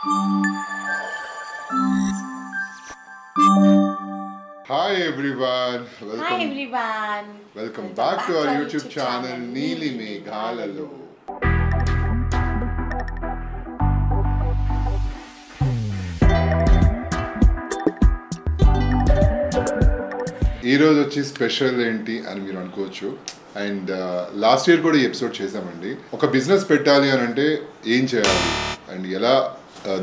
Hi everyone. Hi everyone. Welcome back to our YouTube channel Neeli Meghalalo. ఈ రోజు వచ్చి special ఏంటి అని మీరు అనుకోవచ్చు. అండ్ లాస్ట్ ఇయర్ కూడా ఈ ఎపిసోడ్ చేసామండి. ఒక బిజినెస్ పెట్టాలి అని అంటే ఏం చేయాలి అండ్ ఎలా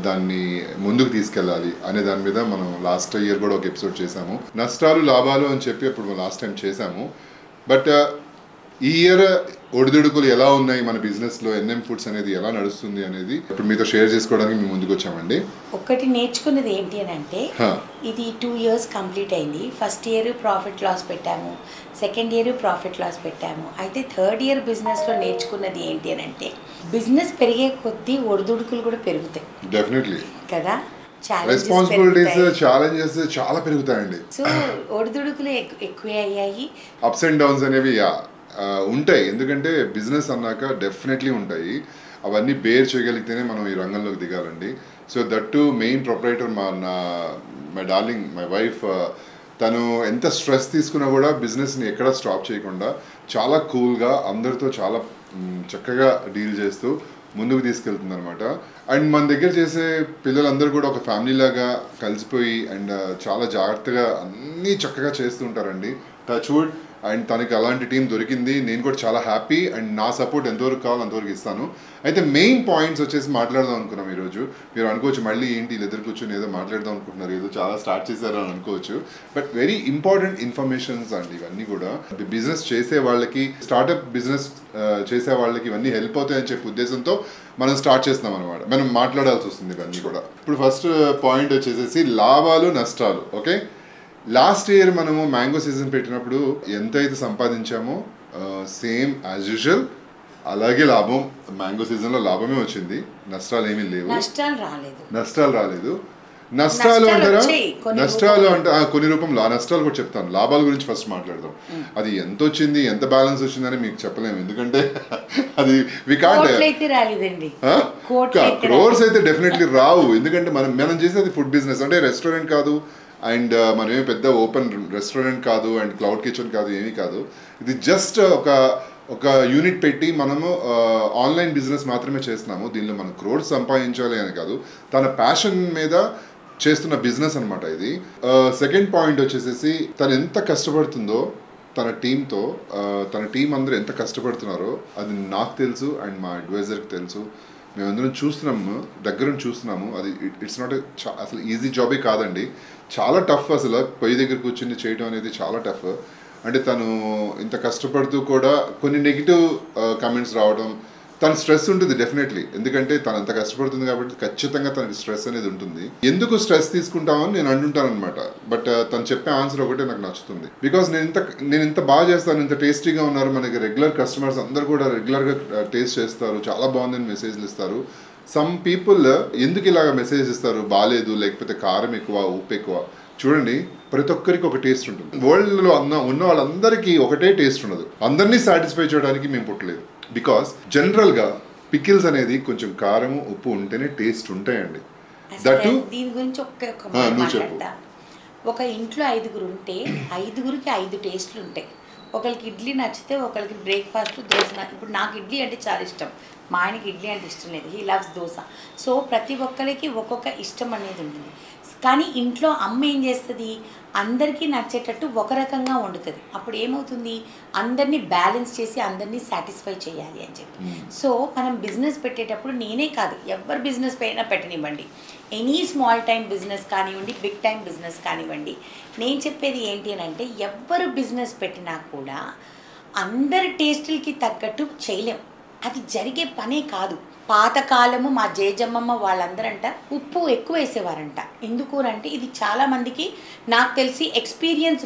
దాన్ని ముందుకు తీసుకెళ్ళాలి అనే దాని మీద మనం లాస్ట్ ఇయర్ కూడా ఒక ఎపిసోడ్ చేసాము. నష్టాలు లాభాలు అని చెప్పి అప్పుడు లాస్ట్ టైం చేసాము. బట్ ఈ ఇయర్ ఒడిదుడుకులు ఎలా ఉన్నాయి, మన బిజినెస్లో ఎన్ఎం ఫుడ్స్ అనేది ఎలా నడుస్తుంది అనేది ఇప్పుడు మీతో షేర్ చేసుకోవడానికి మేము ముందుకు వచ్చామండి. ఒకటి నేర్చుకున్నది ఏంటి అని అంటే, ఇది 2 years కంప్లీట్ అయింది. ఫస్ట్ ఇయర్ ప్రాఫిట్ లాస్ పెట్టాము, సెకండ్ ఇయర్ ప్రాఫిట్ లాస్ పెట్టాము. అయితే థర్డ్ ఇయర్ బిజినెస్లో నేర్చుకున్నది ఏంటి అని అంటే, బిజినెస్ పెరిగే కొద్దీ ఒడిదుడుకులు కూడా పెరుగుతాయి. డెఫినెట్లీ కదా, రెస్పాన్సిబిలిటీస్ ఛాలెంజెస్ చాలా పెరుగుతాయండి. సో ఒడిదుడుకులు ఎక్కువ అయ్యాయి, అప్స్ అండ్ డౌన్స్ అనేవి ఉంటాయి. ఎందుకంటే బిజినెస్ అన్నాక డెఫినెట్లీ ఉంటాయి. అవన్నీ బేర్ చేయగలిగితేనే మనం ఈ రంగంలోకి దిగాలండి. So that to main proprietor my darling, my wife, తను ఎంత స్ట్రెస్ తీసుకున్నా కూడా బిజినెస్ని ఎక్కడా స్టాప్ చేయకుండా చాలా కూల్గా అందరితో చాలా చక్కగా డీల్ చేస్తూ ముందుకు తీసుకెళ్తుంది అనమాట. అండ్ మన దగ్గర చేసే పిల్లలందరూ కూడా ఒక ఫ్యామిలీ లాగా కలిసిపోయి అండ్ చాలా జాగ్రత్తగా అన్నీ చక్కగా చేస్తూ ఉంటారండి. Touch wood. అండ్ తనకి అలాంటి టీం దొరికింది. నేను కూడా చాలా హ్యాపీ. అండ్ నా సపోర్ట్ ఎంతవరకు కావాలో అంతవరకు ఇస్తాను. అయితే మెయిన్ పాయింట్స్ వచ్చేసి మాట్లాడదాం అనుకున్నాం ఈరోజు. మీరు అనుకోవచ్చు మళ్ళీ ఏంటి ఎదురు కూర్చొని ఏదో మాట్లాడదాం అనుకుంటున్నారు, ఏదో చాలా స్టార్ట్ చేశారు అని అనుకోవచ్చు. బట్ వెరీ ఇంపార్టెంట్ ఇన్ఫర్మేషన్స్ అండి ఇవన్నీ కూడా. బిజినెస్ చేసే వాళ్ళకి, స్టార్టప్ బిజినెస్ చేసే వాళ్ళకి ఇవన్నీ హెల్ప్ అవుతాయని చెప్పే ఉద్దేశంతో మనం స్టార్ట్ చేస్తున్నాం అనమాట. మనం మాట్లాడాల్సి వస్తుంది ఇవన్నీ కూడా. ఇప్పుడు ఫస్ట్ పాయింట్ వచ్చేసేసి లాభాలు నష్టాలు. ఓకే, లాస్ట్ ఇయర్ మనము మ్యాంగో సీజన్ పెట్టినప్పుడు ఎంతైతే సంపాదించామో సేమ్ యాజ్ యూజువల్ అలాగే లాభం, మ్యాంగో సీజన్లో లాభమే వచ్చింది. నష్టాలు ఏమీ లేవు, నష్టాలు రాలేదు. నష్టాలు అంటారా? నష్టాలు అంటే కొన్ని రూపంలో. ఆ నష్టాలు కూడా చెప్తాను. లాభాల గురించి ఫస్ట్ మాట్లాడదాం. అది ఎంత వచ్చింది, ఎంత బ్యాలెన్స్ వచ్చిందని మీకు చెప్పలేము. ఎందుకంటే అది వి కాంట్. క్రోర్స్ అయితే డెఫినెట్లీ రావు. ఎందుకంటే మనం చేసేది ఫుడ్ బిజినెస్, అంటే రెస్టారెంట్ కాదు. అండ్ మనమేమి పెద్ద ఓపెన్ రెస్టారెంట్ కాదు, అండ్ క్లౌడ్ కిచెన్ కాదు, ఏమీ కాదు. ఇది జస్ట్ ఒక యూనిట్ పెట్టి మనము ఆన్లైన్ బిజినెస్ మాత్రమే చేస్తున్నాము. దీనిలో మనం క్రోర్స్ సంపాదించాలి అని కాదు, తన ప్యాషన్ మీద చేస్తున్న బిజినెస్ అనమాట ఇది. సెకండ్ పాయింట్ వచ్చేసేసి తను ఎంత కష్టపడుతుందో తన టీంతో, తన టీం అందరూ ఎంత కష్టపడుతున్నారో అది నాకు తెలుసు అండ్ మా అడ్వైజర్కి తెలుసు. మేమందరం చూస్తున్నాము, దగ్గర చూస్తున్నాము. అది ఇట్స్ నాట్ అసలు ఈజీ జాబే కాదండి, చాలా టఫ్. అసలు పొయ్యి దగ్గర కూర్చుని చేయడం అనేది చాలా టఫ్. అంటే తను ఇంత కష్టపడుతూ కూడా కొన్ని నెగిటివ్ కామెంట్స్ రావడం, తన స్ట్రెస్ ఉంటుంది డెఫినెట్లీ. ఎందుకంటే తను అంత కష్టపడుతుంది కాబట్టి ఖచ్చితంగా తనకి స్ట్రెస్ అనేది ఉంటుంది. ఎందుకు స్ట్రెస్ తీసుకుంటామని నేను అంటుంటాను అనమాట. బట్ తను చెప్పే ఆన్సర్ ఒకటే నాకు నచ్చుతుంది. బికాస్ నేను ఇంత బాగా చేస్తాను, ఇంత టేస్టీగా ఉన్నారు, మనకి రెగ్యులర్ కస్టమర్స్ అందరూ కూడా రెగ్యులర్గా టేస్ట్ చేస్తారు, చాలా బాగుందని మెసేజ్లు ఇస్తారు. సమ్ పీపుల్ ఎందుకు ఇలాగ మెసేజ్ ఇస్తారు, బాగాలేదు, లేకపోతే కారం ఎక్కువ, ఉప్పు ఎక్కువ. చూడండి, ప్రతి ఒక్కరికి ఒక టేస్ట్ ఉంటుంది. వరల్డ్లో ఉన్న వాళ్ళందరికీ ఒకటే టేస్ట్ ఉండదు. అందరినీ సాటిస్ఫై చేయడానికి మేము పుట్టలేదు. బికాస్ జనరల్గా పికిల్స్ అనేది కొంచెం కారము, ఉప్పు ఉంటేనే టేస్ట్ ఉంటాయండి. దీని గురించి నువ్వు చెప్పు. ఒక ఇంట్లో 5 ఉంటే 5కి 5 టేస్ట్లు ఉంటాయి. ఒకరికి ఇడ్లీ నచ్చితే ఒకరికి బ్రేక్ఫాస్ట్ దోశ. ఇప్పుడు నాకు ఇడ్లీ అంటే చాలా ఇష్టం, మా ఆయనకి ఇడ్లీ అంటే ఇష్టం లేదు, హీ లవ్స్ దోశ. సో ప్రతి ఒక్కరికి ఒక్కొక్క ఇష్టం అనేది ఉంటుంది. కానీ ఇంట్లో అమ్మ ఏం చేస్తుంది, అందరికీ నచ్చేటట్టు ఒక రకంగా వండుతుంది. అప్పుడు ఏమవుతుంది, అందరినీ బ్యాలెన్స్ చేసి అందరినీ సాటిస్ఫై చేయాలి అని చెప్పి. సో మనం బిజినెస్ పెట్టేటప్పుడు నేనే కాదు, ఎవరు బిజినెస్ అయినా పెట్టనివ్వండి, ఎనీ స్మాల్ టైం బిజినెస్ కానివ్వండి, బిగ్ టైం బిజినెస్ కానివ్వండి, నేను చెప్పేది ఏంటి అని అంటే, ఎవరు బిజినెస్ పెట్టినా కూడా అందరి టేస్టులకి తగ్గట్టు చేయలేం. అది జరిగే పనే కాదు. పాతకాలము మా జేజమ్మమ్మ వాళ్ళందరంట ఉప్పు ఎక్కువ వేసేవారంట. ఎందుకు అంటే ఇది చాలామందికి నాకు తెలిసి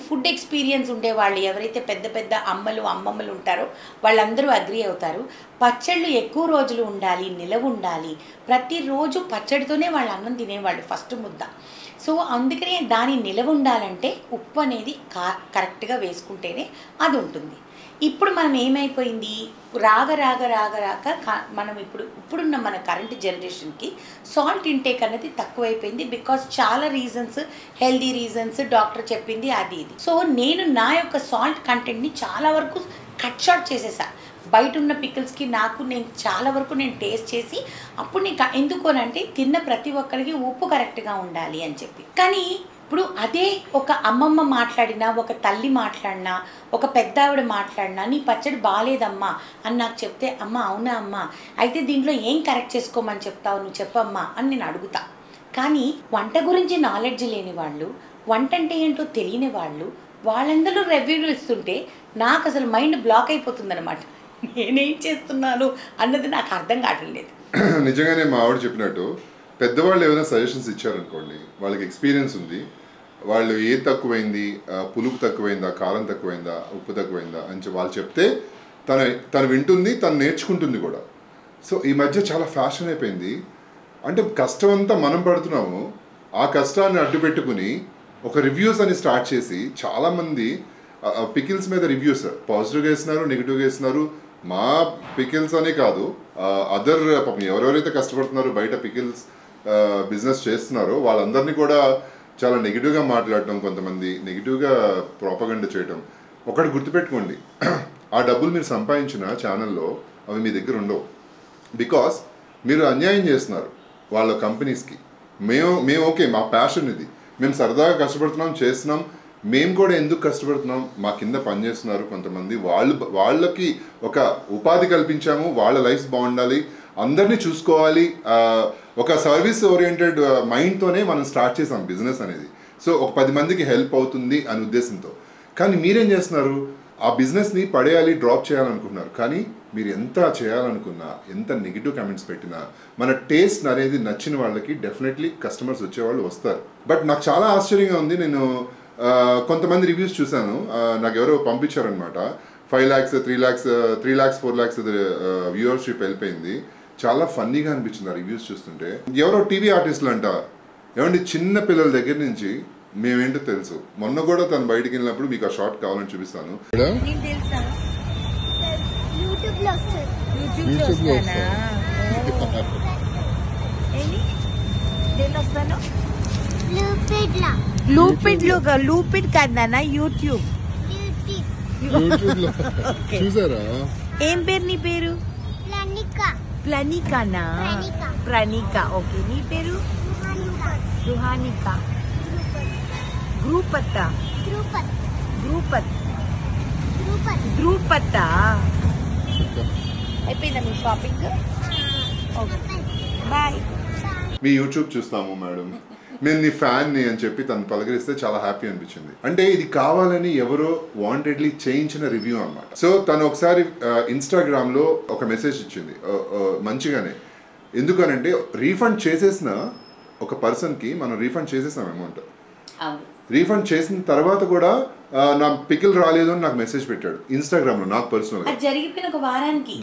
ఫుడ్ ఎక్స్పీరియన్స్ ఉండేవాళ్ళు ఎవరైతే పెద్ద పెద్ద అమ్మమ్మలు ఉంటారో వాళ్ళందరూ అగ్రి అవుతారు. పచ్చళ్ళు ఎక్కువ రోజులు ఉండాలి, నిలవ ఉండాలి. ప్రతిరోజు పచ్చడితోనే వాళ్ళు అన్నం తినేవాళ్ళు ఫస్ట్ ముద్ద. సో అందుకనే దాని నిలవ ఉండాలంటే ఉప్పు అనేది కరెక్ట్గా వేసుకుంటేనే అది ఉంటుంది. ఇప్పుడు మనం ఏమైపోయింది, మనం ఇప్పుడున్న మన కరెంట్ జనరేషన్కి సాల్ట్ ఇంటేక్ అనేది తక్కువైపోయింది. బికాస్ చాలా రీజన్స్, హెల్దీ రీజన్స్, డాక్టర్ చెప్పింది అది ఇది. సో నేను నా యొక్క సాల్ట్ కంటెంట్ని చాలా వరకు కట్ షార్ట్ చేసేసా. బయట ఉన్న పికిల్స్కి నేను చాలా వరకు టేస్ట్ చేసి అప్పుడు ఎందుకు అంటే తిన్న ప్రతి ఒక్కరికి ఉప్పు కరెక్ట్గా ఉండాలి అని చెప్పి. కానీ ఇప్పుడు అదే ఒక అమ్మమ్మ మాట్లాడినా, ఒక తల్లి మాట్లాడినా, ఒక పెద్ద ఆవిడ మాట్లాడినా నీ పచ్చడి బాగాలేదమ్మా అని నాకు చెప్తే, అమ్మ అవునా అమ్మ, అయితే దీంట్లో ఏం కరెక్ట్ చేసుకోమని చెప్తావు, నువ్వు చెప్పమ్మా అని నేను అడుగుతా. కానీ వంట గురించి నాలెడ్జ్ లేని వాళ్ళు, వంట అంటే ఏంటో తెలియని వాళ్ళు, వాళ్ళందరూ రివ్యూలు ఇస్తుంటే నాకు అసలు మైండ్ బ్లాక్ అయిపోతుందన్నమాట. నేనేం చేస్తున్నాను అన్నది నాకు అర్థం కావట్లేదు. నిజంగానే మా ఆవిడ చెప్పినట్టు పెద్దవాళ్ళు ఏమైనా సజెషన్స్ ఇచ్చారనుకోండి, వాళ్ళకి ఎక్స్పీరియన్స్ ఉంది, వాళ్ళు ఏది తక్కువైంది, పులుపు తక్కువైందా, కారం తక్కువైందా, ఉప్పు తక్కువైందా అని వాళ్ళు చెప్తే తను వింటుంది, తను నేర్చుకుంటుంది కూడా. సో ఈ మధ్య చాలా ఫ్యాషన్ అయిపోయింది. అంటే కష్టం అంతా మనం పడుతున్నాము, ఆ కష్టాన్ని అడ్డు పెట్టుకుని ఒక రివ్యూస్ అని స్టార్ట్ చేసి చాలామంది పికిల్స్ మీద రివ్యూస్ పాజిటివ్గా వేస్తున్నారు, నెగిటివ్గా వేస్తున్నారు. మా పికిల్స్ అనే కాదు, అదర్ పాపం ఎవరెవరైతే కష్టపడుతున్నారో బయట పికిల్స్ బిజినెస్ చేస్తున్నారో వాళ్ళందరినీ కూడా చాలా నెగిటివ్గా మాట్లాడటం, కొంతమంది నెగిటివ్గా ప్రోపగండా చేయటం. ఒకటి గుర్తుపెట్టుకోండి, ఆ డబ్బులు మీరు సంపాదించిన ఛానల్లో అవి మీ దగ్గర ఉండవు. బికాస్ మీరు అన్యాయం చేస్తున్నారు వాళ్ళ కంపెనీస్కి. మేము ఓకే, మా ప్యాషన్ ఇది, మేము సరదాగా కష్టపడుతున్నాం, చేస్తున్నాం. మేము కూడా ఎందుకు కష్టపడుతున్నాం, మా కింద పనిచేస్తున్నారు కొంతమంది, వాళ్ళకి ఒక ఉపాధి కల్పించాము, వాళ్ళ లైఫ్ బాగుండాలి, అందరినీ చూసుకోవాలి, ఒక సర్వీస్ ఓరియంటెడ్ మైండ్తోనే మనం స్టార్ట్ చేసాం బిజినెస్ అనేది. సో ఒక 10 మందికి హెల్ప్ అవుతుంది అనే ఉద్దేశంతో. కానీ మీరేం చేస్తున్నారు, ఆ బిజినెస్ని పడేయాలి, డ్రాప్ చేయాలనుకుంటున్నారు. కానీ మీరు ఎంత చేయాలనుకున్నా, ఎంత నెగిటివ్ కామెంట్స్ పెట్టినా, మన టేస్ట్ అనేది నచ్చిన వాళ్ళకి డెఫినెట్లీ కస్టమర్స్ వచ్చేవాళ్ళు వస్తారు. బట్ నాకు చాలా ఆశ్చర్యంగా ఉంది, నేను కొంతమంది రివ్యూస్ చూశాను, నాకు ఎవరో పంపించారనమాట. 5 lakhs 3 lakhs 4 lakhs వ్యూవర్షిప్ వెళ్ళిపోయింది. చాలా ఫన్నీగా అనిపించింది ఆ రివ్యూస్ చూస్తుంటే. ఎవరో టీవీ ఆర్టిస్టులు అంట, ఏమంటే చిన్న పిల్లల దగ్గర నుంచి మేమేంటో తెలుసు. మొన్న కూడా తను బయటికి వెళ్ళినప్పుడు మీకు ఆ షార్ట్ కావాలని చూపిస్తాను. లూపిడ్ కన్నా యూట్యూబ్ చూసారా? ఏం పేరు నీ పేరు? ప్లనికానా? ప్రణిక. ఓకే, నీ పేరు? రుహానిక. ధ్రుపత. అయిపోయిందా మీ షాపింగ్? బాయ్. మీ యూట్యూబ్ చూస్తాము మేడం, నేను నీ ఫ్యాన్ని అని చెప్పి తను పలకరిస్తే చాలా హ్యాపీ అనిపించింది. అంటే ఇది కావాలని ఎవరో వాంటెడ్లీ చేయించిన రివ్యూ అన్నమాట. సో తను ఒకసారి ఇన్స్టాగ్రామ్లో ఒక మెసేజ్ ఇచ్చింది మంచిగానే. ఎందుకనంటే రీఫండ్ చేసేసిన ఒక పర్సన్కి మనం రీఫండ్ చేసేసాం అమౌంట్. రీఫండ్ చేసిన తర్వాత కూడా నా పికిల్ రాలేదు అని నాకు మెసేజ్ పెట్టాడు ఇన్స్టాగ్రామ్లో. నాకు పర్సనల్గా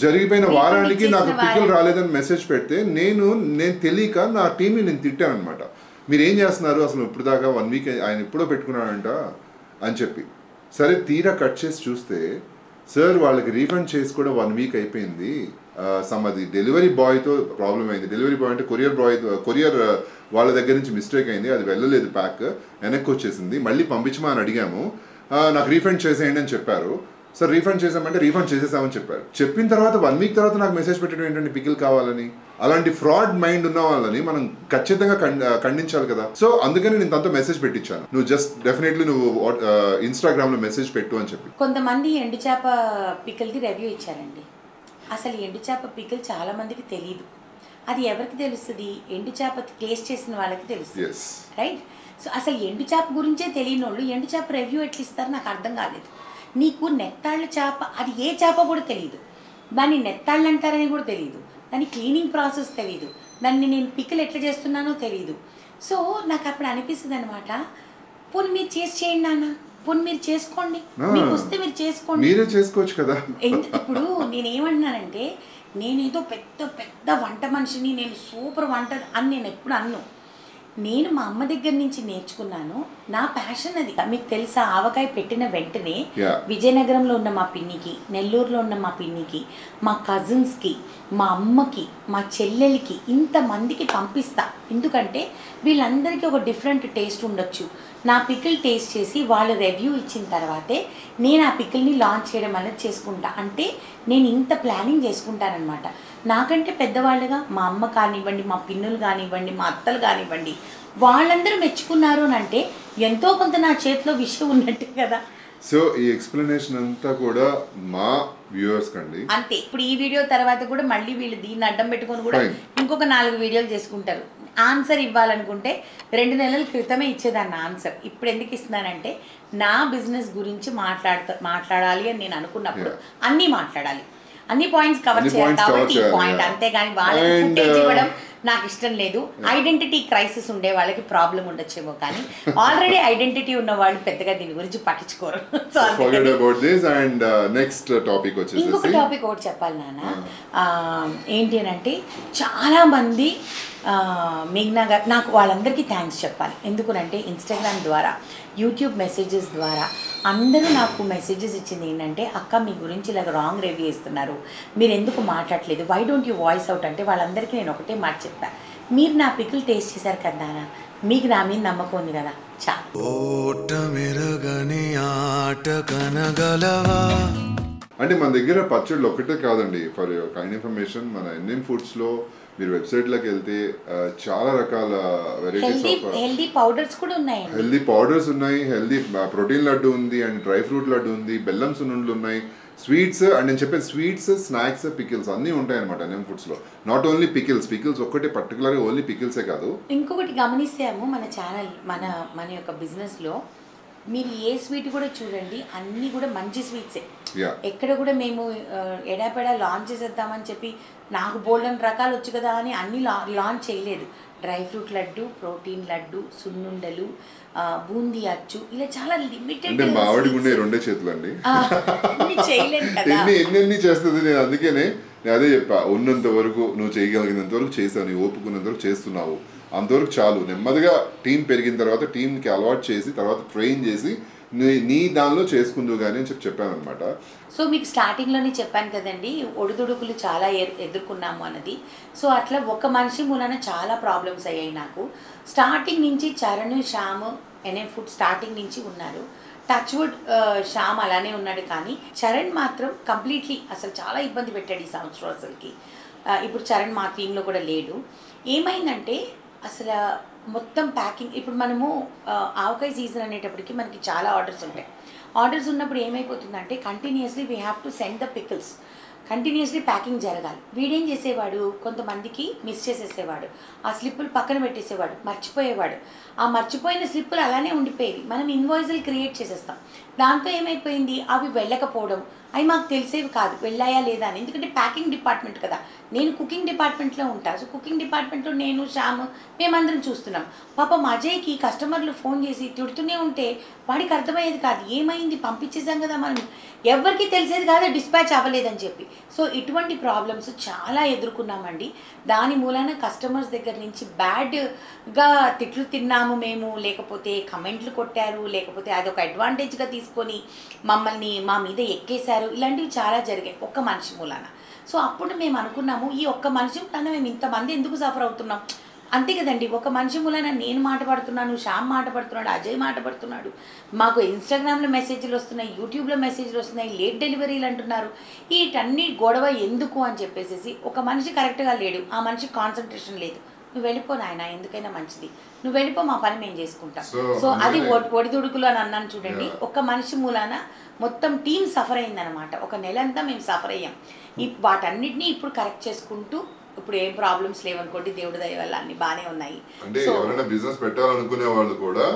జరిగిపోయిన వారానికి నాకు పికిల్ రాలేదని మెసేజ్ పెడితే నేను తెలియక నా టీంని నేను తిట్టాను అనమాట. మీరు ఏం చేస్తున్నారు అసలు, ఇప్పుడు దాకా 1 week ఆయన ఎప్పుడో పెట్టుకున్నాడంట అని చెప్పి. సరే తీరా కట్ చేసి చూస్తే, సార్ వాళ్ళకి రీఫండ్ చేసి కూడా 1 week అయిపోయింది, అది డెలివరీ బాయ్తో ప్రాబ్లం అయింది. డెలివరీ బాయ్ అంటే కొరియర్ వాళ్ళ దగ్గర నుంచి మిస్టేక్ అయింది, అది వెళ్ళలేదు, ప్యాక్ వెనక్కి వచ్చేసింది, మళ్ళీ పంపించమా అని అడిగాము, నాకు రీఫండ్ చేసేయండి అని చెప్పారు. సార్ రీఫండ్ చేసామంటే రీఫండ్ చేసేసామని చెప్పారు. చెప్పిన తర్వాత 1 week తర్వాత నాకు మెసేజ్ పెట్టడం ఏంటంటే పికిల్ కావాలని. అలాంటి ఫ్రాడ్ మైండ్ ఉన్న వాళ్ళని మనం ఖచ్చితంగా ఖండించాలి కదా. సో అందుకని నేను తనతో మెసేజ్ పెట్టించాను, నువ్వు జస్ట్ డెఫినెట్లీ నువ్వు ఇన్స్టాగ్రామ్లో మెసేజ్ పెట్టు అని చెప్పి. కొంతమంది ఎండు చేప పికిల్ది రివ్యూ ఇచ్చారండి. అసలు ఎండు చేప పికిల్ చాలా మందికి తెలియదు. అది ఎవరికి తెలుస్తుంది? ఎండు చేప టేస్ట్ చేసిన వాళ్ళకి తెలుస్తుంది, రైట్? సో అసలు ఎండు చేప గురించే తెలియని వాళ్ళు ఎండు చేప రివ్యూ ఎట్లా ఇస్తారు నాకు అర్థం కాలేదు. నీకు నెత్తాళ్ళ చేప, అది ఏ చేప కూడా తెలియదు, దాన్ని నెత్తాళ్ళు అంటారని కూడా తెలియదు, దాని క్లీనింగ్ ప్రాసెస్ తెలియదు, దాన్ని నేను పికిల్ ఎట్లా చేస్తున్నానో తెలియదు. సో నాకు అప్పుడు అనిపిస్తుంది అనమాట, పోనీ మీరు చేయండి నాన్న, పోనీ మీరు చేసుకోండి, మీకు వస్తే మీరు చేసుకోండి, మీరే చేసుకోవచ్చు కదా. ఇప్పుడు నేనేమంటున్నానంటే, నేను ఏదో పెద్ద వంట మనిషిని, నేను సూపర్ వంట అని నేను ఎప్పుడు అన్ను. నేను మా అమ్మ దగ్గర నుంచి నేర్చుకున్నాను. నా ప్యాషన్ అది. మీకు తెలుసా, ఆవకాయ పెట్టిన వెంటనే విజయనగరంలో ఉన్న మా పిన్నికి, నెల్లూరులో ఉన్న మా పిన్నికి, మా కజిన్స్కి, మా అమ్మకి, మా చెల్లెలకి, ఇంతమందికి పంపిస్తా. ఎందుకంటే వీళ్ళందరికీ ఒక డిఫరెంట్ టేస్ట్ ఉండొచ్చు. నా పికిల్ టేస్ట్ చేసి వాళ్ళు రివ్యూ ఇచ్చిన తర్వాతే నేను ఆ పికిల్ని లాంచ్ చేయడం అనేది చేసుకుంటా. అంటే నేను ఇంత ప్లానింగ్ చేసుకుంటానమాట. నాకంటే పెద్దవాళ్ళుగా మా అమ్మ కానివ్వండి, మా పిన్నులు కానివ్వండి, మా అత్తలు కానివ్వండి, వాళ్ళందరూ మెచ్చుకున్నారు అని అంటే ఎంతో కొంత నా చేతిలో విషయం ఉన్నట్టు కదా. సో ఈ ఎక్స్ప్లెనేషన్ అంతా కూడా మా వ్యూవర్స్ కండి అంతే. ఇప్పుడు ఈ వీడియో తర్వాత కూడా మళ్ళీ వీళ్ళు దీన్ని అడ్డం పెట్టుకొని కూడా ఇంకొక 4 వీడియోలు చేసుకుంటారు. ఆన్సర్ ఇవ్వాలనుకుంటే 2 నెలల క్రితమే ఇచ్చేదాన్ని ఆన్సర్. ఇప్పుడు ఎందుకు ఇస్తున్నానంటే నా బిజినెస్ గురించి మాట్లాడాలి అని నేను అనుకున్నప్పుడు అన్నీ మాట్లాడాలి, అన్ని పాయింట్స్ కవర్ చేయాలి కాబట్టి ఈ పాయింట్. అంతేగాని వాళ్ళకి ఫుటేజ్ ఇవ్వడం నాకు ఇష్టం లేదు. ఐడెంటిటీ క్రైసిస్ ఉండే వాళ్ళకి ప్రాబ్లం ఉండొచ్చేమో, కానీ ఆల్రెడీ ఐడెంటిటీ ఉన్న వాళ్ళు పెద్దగా దీని గురించి పట్టించుకోరు. ఇంకొక టాపిక్ ఒకటి చెప్పాలి నాన్న. ఏంటి అని అంటే చాలామంది మేఘ్నా గారు, నాకు వాళ్ళందరికీ థ్యాంక్స్ చెప్పాలి. ఎందుకనంటే ఇన్స్టాగ్రామ్ ద్వారా, యూట్యూబ్ మెసేజెస్ ద్వారా అందరూ నాకు మెసేజెస్ ఇచ్చింది ఏంటంటే, అక్క మీ గురించి ఇలా రాంగ్ రివ్యూ ఇస్తున్నారు, మీరు ఎందుకు మాట్లాడలేదు, why don't you voice out అంటే వాళ్ళందరికీ నేను ఒకటే మాట చెప్పాను, మీరు నా పికిల్ టేస్ట్ చేశారు కదా, మీకు నా మీద నమ్మకం ఉంది కదా, చాలు. అంటే మన దగ్గర పచ్చళ్ళు ఒక్కటే కాదండి. ఫర్ కైండ్ ఇన్ఫర్మేషన్, మన ఎన్ఎం ఫుడ్స్లో మీరు వెబ్సైట్లోకి వెళ్తే చాలా రకాల వెరైటీస్ ఆఫ్ హెల్దీ పౌడర్స్ కూడా ఉన్నాయి. హెల్దీ పౌడర్స్ ఉన్నాయి, హెల్దీ ప్రోటీన్ లడ్డు ఉంది, అండ్ డ్రై ఫ్రూట్ లడ్డు ఉంది, బెల్లం సున్నుండలు ఉన్నాయి, స్వీట్స్ అండ్ నేను చెప్పే స్వీట్స్, స్నాక్స్, పికిల్స్ అన్నీ ఉంటాయి అనమాట ఎన్ఎం ఫుడ్స్లో. నాట్ ఓన్లీ పికిల్స్ ఒక్కటే పర్టికులర్గా ఓన్లీ పికిల్సే కాదు. ఇంకొకటి గమనిస్తాము మన ఛానల్, మన యొక్క బిజినెస్లో మీరు ఏ స్వీట్ కూడా చూడండి, అన్నీ కూడా మంచి స్వీట్సే. ఎక్కడ కూడా మేము ఎడాపెడా లాంచ్ చేసేద్దామని చెప్పి నాకు బోల్డెన్ రకాలు వచ్చు కదా అని అన్నీ లాంచ్ చేయలేదు. Dry fruit laddu, protein laddu, సున్నుండలు, బూందీ అచ్చు, ఇలా చాలా లిమిటెడ్. మా ఆవిడకి ఉండే 2 చేతులు అండి, చేయలేదు కదా, ఎన్ని చేస్తుంది. నేను అందుకనే నేను అదే చెప్పా, ఉన్నంత వరకు నువ్వు చేయగలిగినంత వరకు చేసావు, నువ్వు ఓపుకున్నంత వరకు చేస్తున్నావు, అంతవరకు చాలు. నెమ్మదిగా టీం పెరిగిన తర్వాత టీంకి అలవాటు చేసి తర్వాత ట్రైన్ చేసి నీ దానిలో చేసుకుందు కానీ అని చెప్పాను అనమాట. సో మీకు స్టార్టింగ్లోనే చెప్పాను కదండి, ఒడిదుడుకులు చాలా ఎదుర్కొన్నాము అన్నది. సో అట్లా ఒక మనిషి మూలన చాలా ప్రాబ్లమ్స్ అయ్యాయి నాకు. స్టార్టింగ్ నుంచి Charan, Shyam NM food starting నుంచి ఉన్నారు. టచ్వుడ్ శ్యామ్ అలానే ఉన్నాడు, కానీ చరణ్ మాత్రం కంప్లీట్లీ అసలు చాలా ఇబ్బంది పెట్టాడు ఈ సంవత్సరం అసలుకి. ఇప్పుడు చరణ్ మా టీంలో కూడా లేడు. ఏమైందంటే అసలు మొత్తం ప్యాకింగ్, ఇప్పుడు మనము ఆవకాయ సీజన్ అనేటప్పటికి మనకి చాలా ఆర్డర్స్ ఉంటాయి. ఆర్డర్స్ ఉన్నప్పుడు ఏమైపోతుందంటే continuously we have to send the pickles, continuously packing జరగాలి. వీడేం చేసేవాడు, కొంతమందికి మిస్ చేసేసేవాడు, ఆ స్లిప్పులు పక్కన పెట్టేసేవాడు, మర్చిపోయేవాడు. ఆ మర్చిపోయిన స్లిప్పులు అలానే ఉండిపోయేవి. మనం ఇన్వాయిస్లు క్రియేట్ చేసేస్తాం. దాంతో ఏమైపోయింది, అవి వెళ్ళకపోవడం, అవి మాకు తెలిసేవి కాదు వెళ్ళాయా లేదా అని. ఎందుకంటే ప్యాకింగ్ డిపార్ట్మెంట్ కదా, నేను కుకింగ్ డిపార్ట్మెంట్లో ఉంటాను. సో కుకింగ్ డిపార్ట్మెంట్లో నేను, శ్యామ్, మేమందరం చూస్తున్నాం. పాపం అజయ్కి కస్టమర్లు ఫోన్ చేసి తిడుతూనే ఉంటే వాడికి అర్థమయ్యేది కాదు, ఏమైంది పంపించేసాం కదా మనం, ఎవరికి తెలిసేది కాదు డిస్పాచ్ అవ్వలేదని చెప్పి. సో ఇటువంటి ప్రాబ్లమ్స్ చాలా ఎదుర్కొన్నామండి. దాని మూలాన కస్టమర్స్ దగ్గర నుంచి బ్యాడ్గా తిట్లు తిన్నాము మేము, లేకపోతే కమెంట్లు కొట్టారు, లేకపోతే అదొక అడ్వాంటేజ్గా తీసుకొని మమ్మల్ని మా మీద ఎక్కేశారు. ఇలాంటివి చాలా జరిగాయి ఒక్క మనిషి మూలాన. సో అప్పుడు మేము అనుకున్నాము, ఈ ఒక్క మనిషి మూలాన మేము ఇంతమంది ఎందుకు సఫర్ అవుతున్నాం, అంతే కదండి. ఒక మనిషి మూలాన నేను మాట పడుతున్నాను, శ్యామ్ మాట పడుతున్నాడు, అజయ్ మాట పడుతున్నాడు, మాకు ఇన్స్టాగ్రామ్లో మెసేజ్లు వస్తున్నాయి, యూట్యూబ్లో మెసేజ్లు వస్తున్నాయి, లేట్ డెలివరీలు అంటున్నారు. వీటన్ని గొడవ ఎందుకు అని చెప్పేసి, ఒక మనిషి కరెక్ట్గా లేడు, ఆ మనిషి కాన్సన్ట్రేషన్ లేదు, నువ్వు వెళ్ళిపో నాయన, ఎందుకైనా మంచిది, నువ్వు వెళ్ళిపో, మా పని మేము చేసుకుంటాం. సో అది ఒడిదుడుకులు అని అన్నాను చూడండి. ఒక్క మనిషి మూలాన మొత్తం టీం సఫర్ అయిందనమాట. ఒక నెలంతా మేము సఫర్ అయ్యాం. వాటన్నిటినీ ఇప్పుడు కరెక్ట్ చేసుకుంటూ ఇప్పుడు ఏం ప్రాబ్లమ్స్ లేవనుకోండి, దేవుడి దయ వల్ల అన్ని బాగానే ఉన్నాయి. అంటే ఎవరైనా బిజినెస్ పెట్టాలనుకునే వాళ్ళు కూడా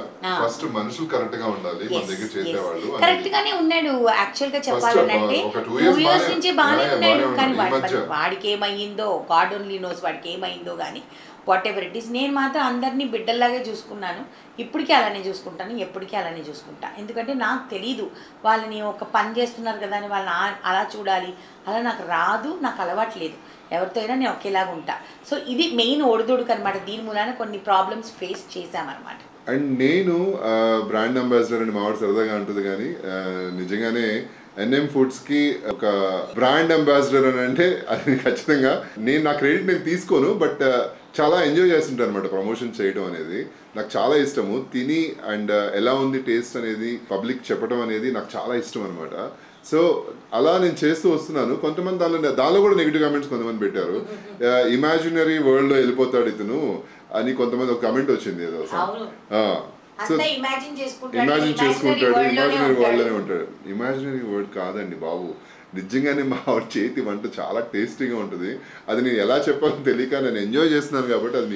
ఫస్ట్ మనుషులు కరెక్ట్ గా ఉండాలి, మన దగ్గర చేసేవాళ్ళు. కరెక్ట్ గానే ఉన్నాడు యాక్చువల్ గా చెప్పాలంటే, 2 years నుంచి బాగానే ఉన్నాడు. కానీ వాడికి ఏమైందో, గాడ్ ఓన్లీ నోస్ వాడికి ఏమైందో కానీ వాట్ ఎవర్ ఇట్ ఈస్. నేను మాత్రం అందరినీ బిడ్డల్లాగే చూసుకున్నాను, ఇప్పటికీ అలానే చూసుకుంటాను, ఎప్పటికీ అలానే చూసుకుంటా. ఎందుకంటే నాకు తెలీదు వాళ్ళని ఒక పని చేస్తున్నారు కదా అని వాళ్ళని అలా చూడాలి, అలా నాకు రాదు, నాకు అలవాటు లేదు. ఎవరితో అయినా నేను ఒకేలాగా ఉంటా. సో ఇది మెయిన్ ఒడిదొడుకు అనమాట. దీని మూలాన కొన్ని ప్రాబ్లమ్స్ ఫేస్ చేశామన్నమాట. అండ్ నేను బ్రాండ్ అంబాసిడర్ అని మావాడు సరదాగా ఉంటుంది, కానీ నిజంగానే ఎన్ఎం ఫుడ్స్కి ఒక బ్రాండ్ అంబాసిడర్ అని అంటే అది ఖచ్చితంగా నేను నా క్రెడిట్ నేను తీసుకోను, బట్ చాలా ఎంజాయ్ చేస్తుంటాను అనమాట ప్రమోషన్ చేయడం అనేది. నాకు చాలా ఇష్టము తిని అండ్ ఎలా ఉంది టేస్ట్ అనేది పబ్లిక్ చెప్పడం అనేది నాకు చాలా ఇష్టం అనమాట. సో అలా నేను చేస్తూ వస్తున్నాను. కొంతమంది దానిలో కూడా నెగిటివ్ కామెంట్స్ కొంతమంది పెట్టారు. ఇమాజినరీ వరల్డ్లో వెళ్ళిపోతాడు ఇతను అని కొంతమంది ఒక కమెంట్ వచ్చింది ఏదో. సో ఇమాజిన్ చేసుకుంటాడు, ఇమాజినరీ వరల్డ్లోనే ఉంటాడు. ఇమాజినరీ వరల్డ్ కాదండి బాబు, నిజంగానే మా చేతి వంట చాలా టేస్టీగా ఉంటుంది. అది నేను ఎలా చెప్పాలో తెలియక నేను ఎంజాయ్ చేస్తున్నాను కాబట్టి అది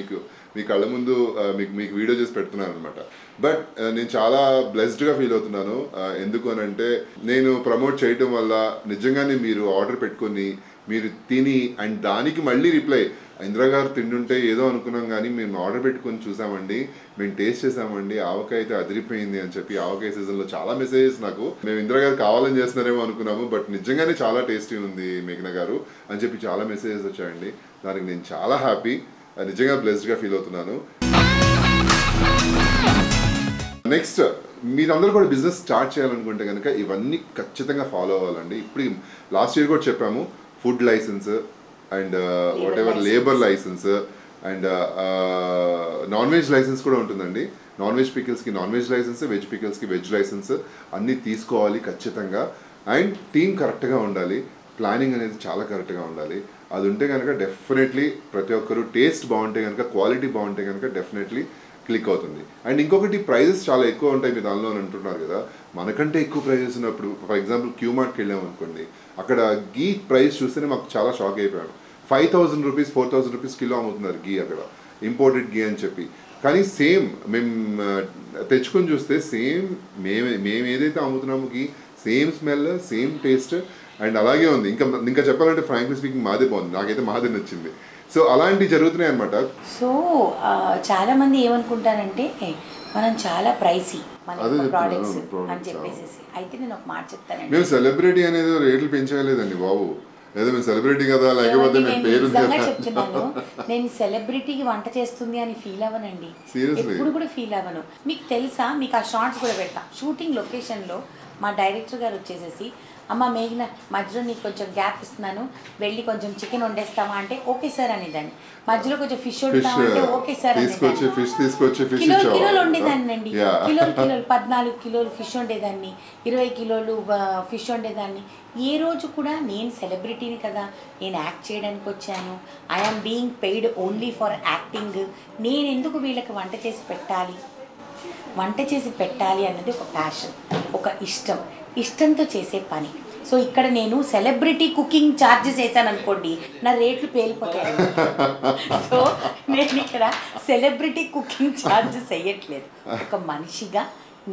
మీ కళ్ళ ముందు మీకు వీడియో చేసి పెడుతున్నాను అనమాట. బట్ నేను చాలా బ్లెస్డ్గా ఫీల్ అవుతున్నాను. ఎందుకు అని అంటే నేను ప్రమోట్ చేయటం వల్ల నిజంగానే మీరు ఆర్డర్ పెట్టుకొని మీరు తిని అండ్ దానికి మళ్ళీ రిప్లై, ఇందిరా గారు తింటుంటే ఏదో అనుకున్నాం కానీ మేము ఆర్డర్ పెట్టుకొని చూసామండి, మేము టేస్ట్ చేసామండి, ఆవకాయ అయితే అదిరిపోయింది అని చెప్పి ఆవకాయ సీజన్లో చాలా మెసేజెస్ నాకు, మేము ఇందిరా గారు కావాలని చేస్తున్నారేమో అనుకున్నాము బట్ నిజంగానే చాలా టేస్టీ ఉంది మేఘన గారు అని చెప్పి చాలా మెసేజెస్ వచ్చాయండి. దానికి నేను చాలా హ్యాపీ, నిజంగా బ్లెస్డ్గా ఫీల్ అవుతున్నాను. నెక్స్ట్ మీరందరూ కూడా బిజినెస్ స్టార్ట్ చేయాలనుకుంటే కనుక ఇవన్నీ ఖచ్చితంగా ఫాలో అవ్వాలండి. ఇప్పుడు లాస్ట్ ఇయర్ కూడా చెప్పాము, food licence and whatever labour licence and non veg licence కూడా ఉంటుందండి. నాన్ వెజ్ పికిల్స్కి నాన్ వెజ్ లైసెన్స్, వెజ్ పికిల్స్కి వెజ్ లైసెన్స్ అన్నీ తీసుకోవాలి ఖచ్చితంగా. అండ్ టీమ్ కరెక్ట్గా ఉండాలి, ప్లానింగ్ అనేది చాలా కరెక్ట్గా ఉండాలి. అది ఉంటే కనుక డెఫినెట్లీ ప్రతి ఒక్కరు టేస్ట్ బాగుంటే కనుక, క్వాలిటీ బాగుంటే కనుక డెఫినెట్లీ క్లిక్ అవుతుంది. అండ్ ఇంకొకటి ప్రైజెస్ చాలా ఎక్కువ ఉంటాయి మీ దానిలో అని అంటున్నారు కదా, మనకంటే ఎక్కువ ప్రైజెస్ ఉన్నప్పుడు ఫర్ ఎగ్జాంపుల్ క్యూమార్ట్కి వెళ్ళాము అనుకోండి, అక్కడ గీ ప్రైస్ చూస్తేనే మాకు చాలా షాక్ అయిపోయాను. 5,000 రూపీస్ 4,000 రూపీస్ కిలో అమ్ముతున్నారు గీ అక్కడ, ఇంపోర్టెడ్ గీ అని చెప్పి. కానీ సేమ్ మేము తెచ్చుకొని చూస్తే సేమ్ మేము ఏదైతే అమ్ముతున్నామో ghee same smell same taste and అలాగే ఉంది. ఇంకా చెప్పాలంటే ఫ్రాంక్లీ స్పీకింగ్ మాదే బాగుంది, నాకైతే మాదే నచ్చింది. సో అలాంటివి జరుగుతున్నాయి అనమాట. సో చాలామంది ఏమనుకుంటారంటే మనం చాలా ప్రైసీ మన ప్రోడక్ట్స్ అని చెప్పేసి. అయితే నేను ఒక మాట చెప్తానండి, మేము సెలబ్రిటీ అనేది రేట్లు పెంచలేదండి బాబు, ఏదో మేము సెలబ్రిటీ కదా లేకపోతే చెప్తున్నాను. నేను సెలబ్రిటీకి వంట చేస్తుంది అని ఫీల్ అవ్వనండి, ఎప్పుడు కూడా ఫీల్ అవ్వను. మీకు తెలుసా, మీకు ఆ షార్ట్స్ కూడా పెడతా. షూటింగ్ లొకేషన్లో మా డైరెక్టర్ గారు వచ్చేసేసి, అమ్మ మేఘన మధ్యలో నీకు కొంచెం గ్యాప్ ఇస్తున్నాను, వెళ్ళి కొంచెం చికెన్ వండేస్తావా అంటే ఓకే సార్ అనేదాన్ని. మధ్యలో కొంచెం ఫిష్ వండుతావా అంటే ఓకే సార్ అనేదాన్ని. కిలోలు వండేదాన్ని అండి, కిలోలు 14 కిలోలు ఫిష్ వండేదాన్ని, 20 కిలోలు ఫిష్ వండేదాన్ని. ఏ రోజు కూడా నేను సెలబ్రిటీని కదా, నేను యాక్ట్ చేయడానికి వచ్చాను, I am being paid only for acting, నేను ఎందుకు వీళ్ళకి వంట చేసి పెట్టాలి అన్నది ఒక ప్యాషన్, ఒక ఇష్టంతో చేసే పని. సో ఇక్కడ నేను సెలబ్రిటీ కుకింగ్ ఛార్జెస్ వేసాను అనుకోండి, నా రేట్లు పేలిపోతాయి. సో నేను ఇక్కడ సెలబ్రిటీ కుకింగ్ ఛార్జెస్ వేయట్లేదు, ఒక మనిషిగా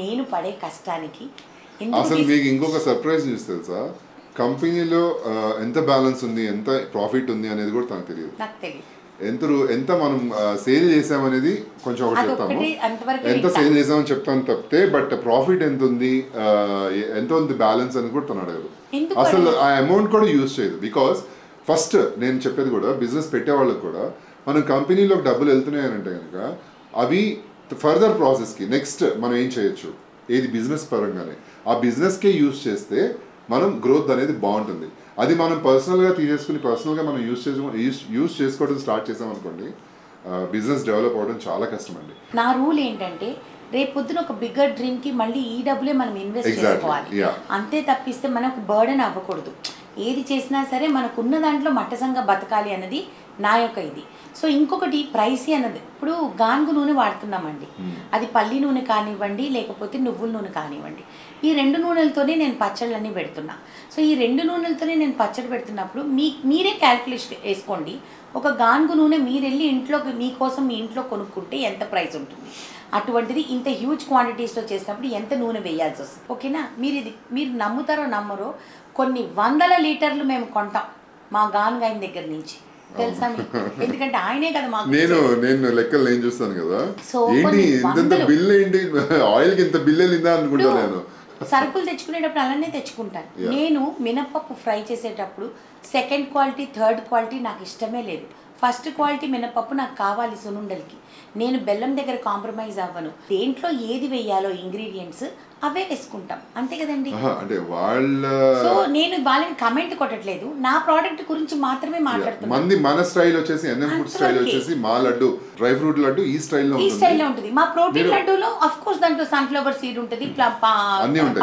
నేను పడే కష్టానికి. అసలు మీకు ఇంకొక సర్ప్రైజ్ న్యూస్ తెలుసా, కంపెనీలో ఎంత బ్యాలెన్స్ ఉంది, ఎంత ప్రాఫిట్ ఉంది అనేది కూడా నాకు తెలియదు. ఎంత మనం సేల్ చేసామనేది కొంచెం ఒకటి చెప్తాము, ఎంత సేల్ చేసామని చెప్తాను తప్పితే, బట్ ప్రాఫిట్ ఎంత ఉంది బ్యాలెన్స్ అని కూడా తను అడగదు. అసలు ఆ అమౌంట్ కూడా యూజ్ చేయదు. బికాస్ ఫస్ట్ నేను చెప్పేది కూడా బిజినెస్ పెట్టే వాళ్ళకి కూడా, మనం కంపెనీలోకి డబ్బులు వెళ్తున్నాయనంటే కనుక అవి ఫర్దర్ ప్రాసెస్కి నెక్స్ట్ మనం ఏం చేయొచ్చు, ఏది బిజినెస్ పరంగానే ఆ బిజినెస్కే యూజ్ చేస్తే మనం గ్రోత్ అనేది బాగుంటుంది. అది మనం పర్సనల్గా తీసేసుకుని పర్సనల్గా మనం యూజ్ చేసుకోవడం స్టార్ట్ చేసామనుకోండి, బిజినెస్ డెవలప్ అవ్వడం చాలా కష్టం అండి. నా రూల్ ఏంటంటే, రేపు పొద్దున ఒక బిగ్గర్ డ్రీమ్కి మళ్ళీ ఈ డబ్బులే మనం ఇన్వెస్ట్ చేసుకోవాలి, అంతే తప్పిస్తే మనకు బర్డెన్ అవ్వకూడదు. ఏది చేసినా సరే మనకున్న దాంట్లో మట్టసంగా బతకాలి అన్నది నా యొక్క ఇది. సో ఇంకొకటి ప్రైసీ అన్నది, ఇప్పుడు గానుగు నూనె వాడుతున్నామండి, అది పల్లి నూనె కానివ్వండి లేకపోతే నువ్వుల నూనె కానివ్వండి, ఈ 2 నూనెలతోనే నేను పచ్చళ్ళన్నీ పెడుతున్నా. సో ఈ 2 నూనెలతోనే నేను పచ్చడి పెడుతున్నప్పుడు మీరే క్యాల్కులేషన్ వేసుకోండి, ఒక గానుగు నూనె మీరు వెళ్ళి మీకోసం మీ ఇంట్లో కొనుక్కుంటే ఎంత ప్రైస్ ఉంటుంది, అటువంటిది ఇంత హ్యూజ్ క్వాంటిటీస్లో చేసినప్పుడు ఎంత నూనె వేయాల్సి వస్తుంది. ఓకేనా, మీరు నమ్ముతారో నమ్మరో, కొన్ని 100 లీటర్లు మేము కొంటాం మా గానుగాయన దగ్గర నుంచి. తెలుసా మీకు? ఎందుకంటే ఆయనే కదా మాకు నేను లెక్కలు నేను చూస్తాను కదా, సో ఏంటి ఇంత బిల్ ఏంటి, ఆయిల్ కి ఇంత బిల్ వెళ్ళిందా అనుకుంటా నేను. సరుకులు తెచ్చుకునేటప్పుడు అలానే తెచ్చుకుంటాను. నేను మినపప్పు ఫ్రై చేసేటప్పుడు సెకండ్ క్వాలిటీ థర్డ్ క్వాలిటీ నాకు ఇష్టమే లేదు. ఫస్ట్ క్వాలిటీ మినపప్పు నాకు కావాలి సునుండలకి. నేను బెల్లం దగ్గర కాంప్రమైజ్ అవ్వను. దేంట్లో ఏది వేయాలో ఇంగ్రీడియంట్స్ అవే వేసుకుంటాం, అంతే కదండి. అంటే వాళ్ళ సో నేను వాళ్ళని కమెంట్ కొట్టట్లేదు, నా ప్రోడక్ట్ గురించి మాత్రమే మాట్లాడుతున్నాను. మంది మన స్టైల్ వచ్చేసి ఎన్ఎం ఫుడ్ స్టైల్ వచ్చేసి మా లడ్డు డ్రై ఫ్రూట్ లడ్డు ఈ స్టైల్లో ఉంటుంది. మా ప్రోటీన్ లడ్డూలో ఆఫ్ కోర్స్ దాంట్లో సన్ఫ్లవర్ సీడ్ ఉంటుంది,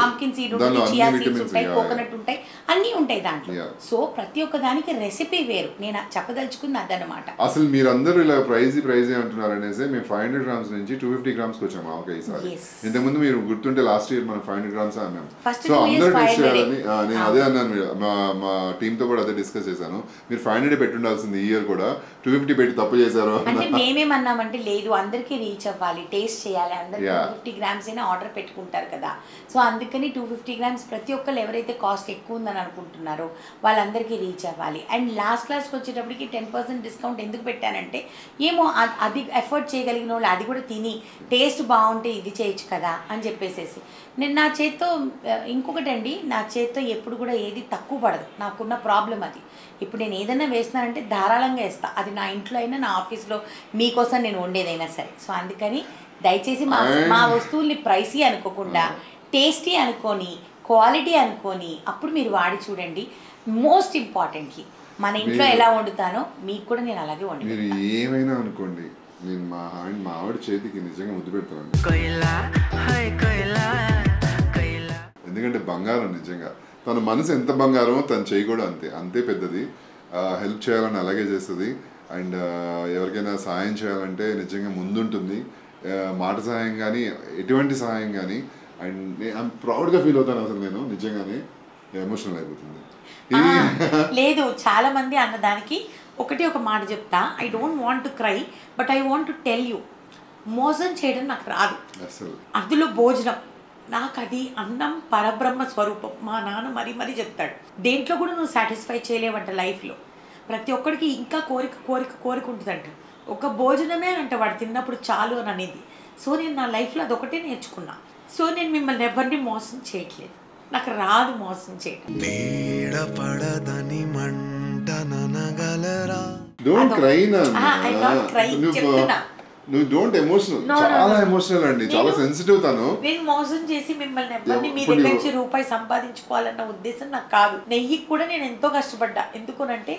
పంకిన్ సీడ్ ఉంటుంది, చియా సీడ్స్ ఉంటాయి, కోకోనట్ ఉంటాయి, అన్నీ ఉంటాయి దాంట్లో. సో ప్రతి ఒక్క దానికి రెసిపీ వేరు. నేను చెప్పదలుచుకుంది అదనమాట. అసలు మీరందరూ ఇలా ప్రైజ్ అంటున్నారు అనేసి మేము 500 grams నుంచి 250 grams వచ్చాము ఈసారి. ఇంతకుముందు మీరు గుర్తుంటే లాస్ట్ ఇయర్ మనం 500 grams అన్నాం. సో అందరూ టేస్ట్ చేయాలని నేను అదే అన్నాను, మా టీమ్ తో కూడా అదే డిస్కస్ చేశాను. మీరు 500 పెట్టుండాల్సింది, ఈ ఇయర్ కూడా 250 పెట్టి తప్పు చేశారు అంటే మేమేమన్నామంటే లేదు అందరికీ రీచ్ అవ్వాలి, టేస్ట్ చేయాలి, అందరికి 250 grams అయినా ఆర్డర్ పెట్టుకుంటారు కదా. సో అందుకని 250 grams ప్రతి ఒక్కళ్ళు ఎవరైతే కాస్ట్ ఎక్కువ ఉందని అనుకుంటున్నారో వాళ్ళందరికీ రీచ్ అవ్వాలి. అండ్ లాస్ట్కి వచ్చేటప్పటికి 10% డిస్కౌంట్ ఎందుకు పెట్టానంటే ఏమో అది ఎఫర్ట్ చేయగలిగిన వాళ్ళు అది కూడా తిని టేస్ట్ బాగుంటే ఇది చేయొచ్చు కదా అని చెప్పేసేసి నేను నా చేత్తో ఇంకొకటి అండి, నా చేత్తో ఎప్పుడు కూడా ఏది తక్కువ పడదు. నాకున్న ప్రాబ్లం అది. ఇప్పుడు నేను ఏదైనా వేస్తున్నానంటే ధారాళంగా వేస్తా, అది నా ఇంట్లో అయినా నా ఆఫీస్లో మీకోసం నేను వండేదైనా సరే. సో అందుకని దయచేసి మా వస్తువుల్ని ప్రైసీ అనుకోకుండా టేస్టీ అనుకొని క్వాలిటీ అనుకొని అప్పుడు మీరు వాడి చూడండి. మోస్ట్ ఇంపార్టెంట్లీ మన ఇంట్లో ఎలా వండుతానో మీకు కూడా నేను అలాగే వండి. మీరు ఏమైనా అనుకోండి, నేను మా ఆవిడ చేతికి నిజంగా ముద్దు పెడతాను. ఎందుకంటే బంగారం నిజంగా, తన మనసు ఎంత బంగారమో తను చేయి కూడా అంతే పెద్దది. హెల్ప్ చేయాలని అలాగే చేస్తుంది. అండ్ ఎవరికైనా సహాయం చేయాలంటే నిజంగా ముందుంటుంది. మాట సహాయం కానీ ఎటువంటి సహాయం కానీ. అండ్ నేను ప్రౌడ్గా ఫీల్ అవుతాను. అసలు నేను నిజంగానే ఎమోషనల్ అయిపోతుంది. లేదు చాలా మంది అన్నదానికి ఒక మాట చెప్తా. I don't want to cry but I want to tell you, మోసం చేయడం నాకు రాదు. అందులో భోజనం నాకు అది అన్నం పరబ్రహ్మ స్వరూపం. మా నాన్న మరీ చెప్తాడు, దేంట్లో కూడా నువ్వు సాటిస్ఫై చేయలేవంట లైఫ్లో. ప్రతి ఒక్కడికి ఇంకా కోరిక ఉంటుందంట. ఒక భోజనమే అంట వాడు తిన్నప్పుడు చాలు అని అనేది. సో నేను నా లైఫ్లో అదొకటే నేర్చుకున్నా. సో నేను మిమ్మల్ని ఎవరిని మోసం చేయట్లేదు, నాకు రాదు మోసం చేయడం. నువ్వు డోంట్ ఎమోషనల్, చాలా ఎమోషనల్ అండి, చాలా సెన్సిటివ్ తను. నేను మోసం చేసి మిమ్మల్ని ఎవరిని మీ దగ్గర నుంచి రూపాయి సంపాదించుకోవాలన్న ఉద్దేశం నాకు కాదు. నెయ్యికి కూడా నేను ఎంతో కష్టపడ్డా. ఎందుకునంటే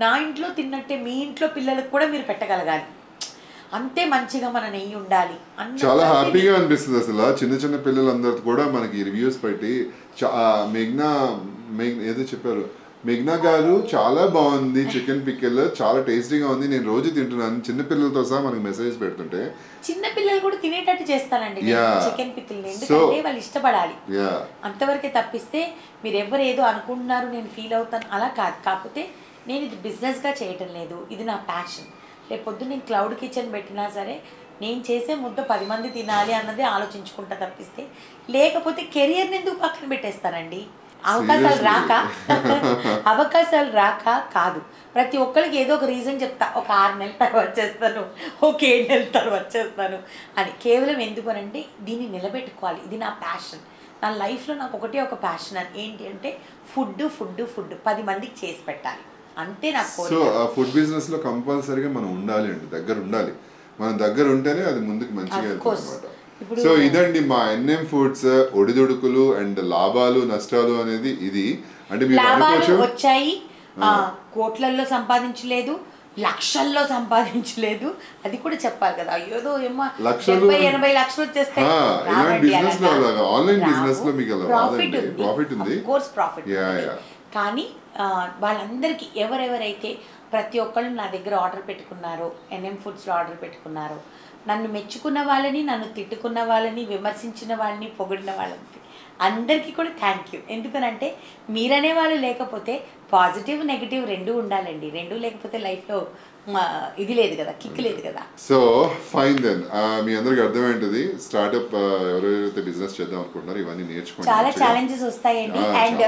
నా ఇంట్లో తిన్నట్టే మీ ఇంట్లో పిల్లలకు కూడా మీరు పెట్టగలగాలి, అంతే మంచిగా మన నెయ్యి ఉండాలి. చాలా హ్యాపీగా అనిపిస్తుంది అసలు. చిన్న పిల్లలందరితో కూడా మనకి రివ్యూస్ పెట్టి మేఘ్నా ఏదో చెప్పారు, మేఘ్నా గారు చాలా బాగుంది చికెన్ పికిల్, చాలా టేస్టీగా ఉంది, నేను రోజు తింటున్నాను. చిన్న పిల్లలతో సహా మనకి మెసేజ్ పెడుతుంటే చిన్న పిల్లలు కూడా తినేటట్టు చేస్తానండి చికెన్ పికిల్. ఎందుకంటే వాళ్ళు ఇష్టపడాలి, అంతవరకే. తప్పిస్తే మీరు ఎవరు ఏదో అనుకుంటున్నారు నేను ఫీల్ అవుతాను అలా కాదు. కాకపోతే నేను ఇది బిజినెస్గా చేయటం లేదు, ఇది నా ప్యాషన్. రేపొద్దు నేను క్లౌడ్ కిచెన్ పెట్టినా సరే నేను చేసే ముద్ద 10 మంది తినాలి అన్నది ఆలోచించుకుంటా. తప్పిస్తే లేకపోతే కెరియర్ని ఎందుకు పక్కన పెట్టేస్తానండి. అవకాశాలు రాక కాదు, ప్రతి ఒక్కరికి ఏదో ఒక రీజన్ చెప్తా. ఒక 6 నెలల తర్వాత వచ్చేస్తాను, ఒక 7 నెలల తర్వాత వచ్చేస్తాను అని. కేవలం ఎందుకు అంటే దీన్ని నిలబెట్టుకోవాలి, ఇది నా ప్యాషన్. నా లైఫ్లో నాకు ఒక ప్యాషన్ అని ఏంటి అంటే ఫుడ్ 10 మందికి చేసి పెట్టాలి, అంతే నాకు. సో ఆ ఫుడ్ బిజినెస్ లో కంపల్సరీగా మనం ఉండాలి అండి, దగ్గర ఉండాలి. మనం దగ్గర ఉంటేనే అది ముందుకు మంచిగా వెళ్తుంది అన్నమాట. సో ఇదండి మా ఎన్ఎం ఫుడ్స్ ఒడిదుడుకులు అండ్ లాభాలు నష్టాలు అనేది. ఇది అంటే లాభాలు వచ్చాయి, కోట్లల్లో సంపాదించలేదు, లక్షల్లో సంపాదించలేదు, అది కూడా చెప్పాలి కదా. అయ్యోదో ఏమో 70-80 లక్షలు వచ్చేస్తాయి. ఆన్లైన్ బిజినెస్ లో మీకు ప్రాఫిట్ ఉంది, ప్రాఫిట్. కానీ వాళ్ళందరికీ ఎవరెవరైతే ప్రతి ఒక్కళ్ళు నా దగ్గర ఆర్డర్ పెట్టుకున్నారో, ఎన్ఎం ఫుడ్స్లో ఆర్డర్ పెట్టుకున్నారో, నన్ను మెచ్చుకున్న వాళ్ళని, నన్ను తిట్టుకున్న వాళ్ళని, విమర్శించిన వాళ్ళని, పొగిడిన వాళ్ళని అందరికీ కూడా థ్యాంక్ యూ. ఎందుకనంటే మీరనే వాళ్ళు లేకపోతే పాజిటివ్ నెగిటివ్ రెండూ ఉండాలండి. రెండూ లేకపోతే లైఫ్లో ఇది లేదు కదా, కిక్ లేదు కదా. సో ఫైన్ దెన్, మీ అందరికి అర్థమైంటుంది. స్టార్ట్అప్ ఎవరైతే బిజినెస్ చేద్దాం అనుకుంటున్నారో ఇవన్నీ నేర్చుకోండి. చాలా ఛాలెంజెస్ వస్తాయండి. అండ్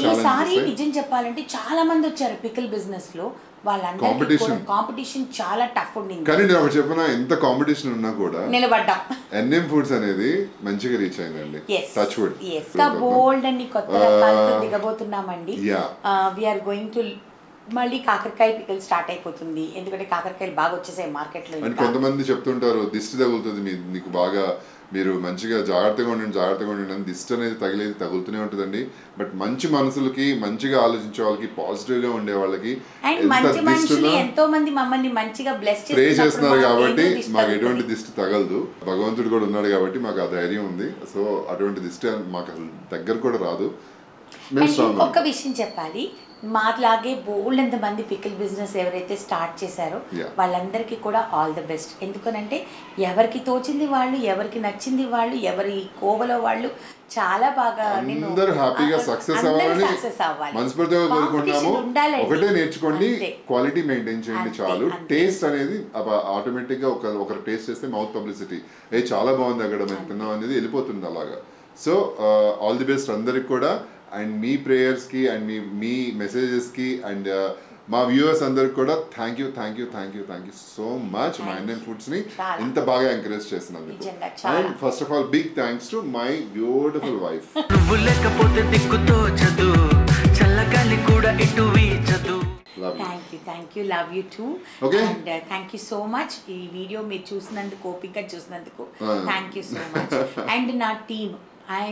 ఈసారి నిజం చెప్పాలంటే చాలా మంది వచ్చారు పికిల్ బిజినెస్ లో. వాళ్ళందరికీ కాంపిటీషన్ చాలా టఫ్ ఉండింది. కానీ నేను ఒకటి చెప్పిన, ఎంత కాంపిటీషన్ ఉన్నా కూడా నిలబడ్డాం. ఎన్ఎం ఫుడ్స్ అనేది మంచిగా రీచ్ అయిందండి. Touch wood. బోల్డ్ అన్ని కొత్త రకాలతో దిగబోతున్నామండి. వీఆర్ గోయింగ్ టు మళ్ళీ కాకరకాయ పికల్ స్టార్ట్ అయిపోతుంది, ఎందుకంటే కాకరకాయలు బాగా వచ్చేసాయి మార్కెట్లో. కొంతమంది చెప్తుంటారు దిష్టి తగులుతుంది మీకు బాగా, మీరు మంచిగా జాగ్రత్తగా ఉండండి అని. దిష్టి అనేది తగులుతూనే ఉంటుందండి. బట్ మంచి మనసులకి, మంచిగా ఆలోచించే వాళ్ళకి, పాజిటివ్ గా ఉండే వాళ్ళకి ఎంతో మంది మమ్మల్ని మంచిగా బ్లెస్ ప్రే చేస్తున్నారు కాబట్టి మాకు ఎటువంటి దిష్టి తగలదు. భగవంతుడు కూడా ఉన్నాడు కాబట్టి మాకు ఆ ధైర్యం ఉంది. సో అటువంటి దిష్టి మాకు దగ్గర కూడా రాదు. ఒక్క విషయం చెప్పాలి, మాట్లాగే బోల్డ్ ఎంత మంది పికిల్ బిజినెస్ ఎవరైతే స్టార్ట్ చేశారో వాళ్ళందరికీ కూడా ఆల్ ది బెస్ట్. ఎందుకనంటే ఎవరికి తోచింది వాళ్ళు, ఎవరికి నచ్చింది వాళ్ళు, ఎవరి కోవలో వాళ్ళు చాలా బాగా అందరూ హ్యాపీగా సక్సెస్ అవ్వాలని మనస్ఫూర్తిగా కోరుకుంటున్నాము. ఒకటే నేర్చుకోండి, క్వాలిటీ మెయింటైన్ చేయండి చాలు. టేస్ట్ అనేది ఆటోమేటిక్ గా ఒకరు టేస్ట్ చేస్తే మౌత్ పబ్లిసిటీ చాలా బాగుంది అక్కడ మేము తిన్నాం అనేది వెళ్ళిపోతుంది అలాగా. సో ఆల్ ది బెస్ట్ అందరికి కూడా. అండ్ మీ ప్రేయర్స్కి అండ్ మీ మెసేజెస్కి అండ్ మా వ్యూవర్స్ అందరికి కూడా థ్యాంక్ యూ సో మచ్ మా ఇండియన్ ఫుడ్స్ని ఇంత బాగా ఎంకరేజ్ చేసినందుకు. And first of all big thanks to my beautiful wife. Thank you love you too. And thank you so much. ఈ వీడియో మీరు చూసినందుకు, ఓపికగా చూసినందుకు thank you so much. And నా team, I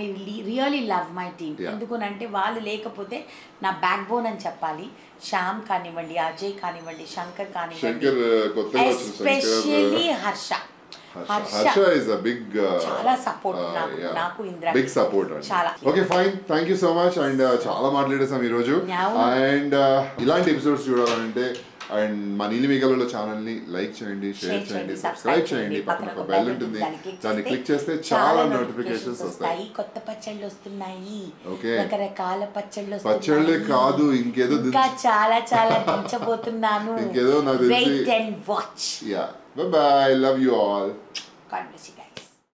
really love my team. ఎందుకనంటే వాళ్ళు లేకపోతే నా బ్యాక్ బోన్ అని చెప్పాలి. శ్యామ్ కానివ్వండి, అజయ్ కానివ్వండి, శంకర్ కానివ్వండి, especially Harsha is a big చాలా సపోర్ట్ నాకు ఇంద్ర బిగ్ సపోర్ట్ చాలా. Okay fine, thank you so much. And చాలా మాట్లాడేసాం ఈరోజు. అండ్ ఇలాంటి ఎపిసోడ్స్ చూడాలంటే అండ్ మా నీలిమేఘాలలో ఛానల్ని లైక్ చేయండి, షేర్ చేయండి, సబ్స్క్రైబ్ చేయండి. పక్కన ఒక బెల్ ఉంటుంది, దాన్ని క్లిక్ చేస్తే చాలా నోటిఫికేషన్స్ వస్తాయి. కొత్త పచ్చళ్ళు వస్తున్నాయి, ఓకే రకరకాల పచ్చళ్ళే కాదు ఇంకేదో చాలా దించబోతున్నాను. ఇంకేదో నాకు తెలిసి. Wait and watch. Yeah, bye bye, love you all. God bless you guys.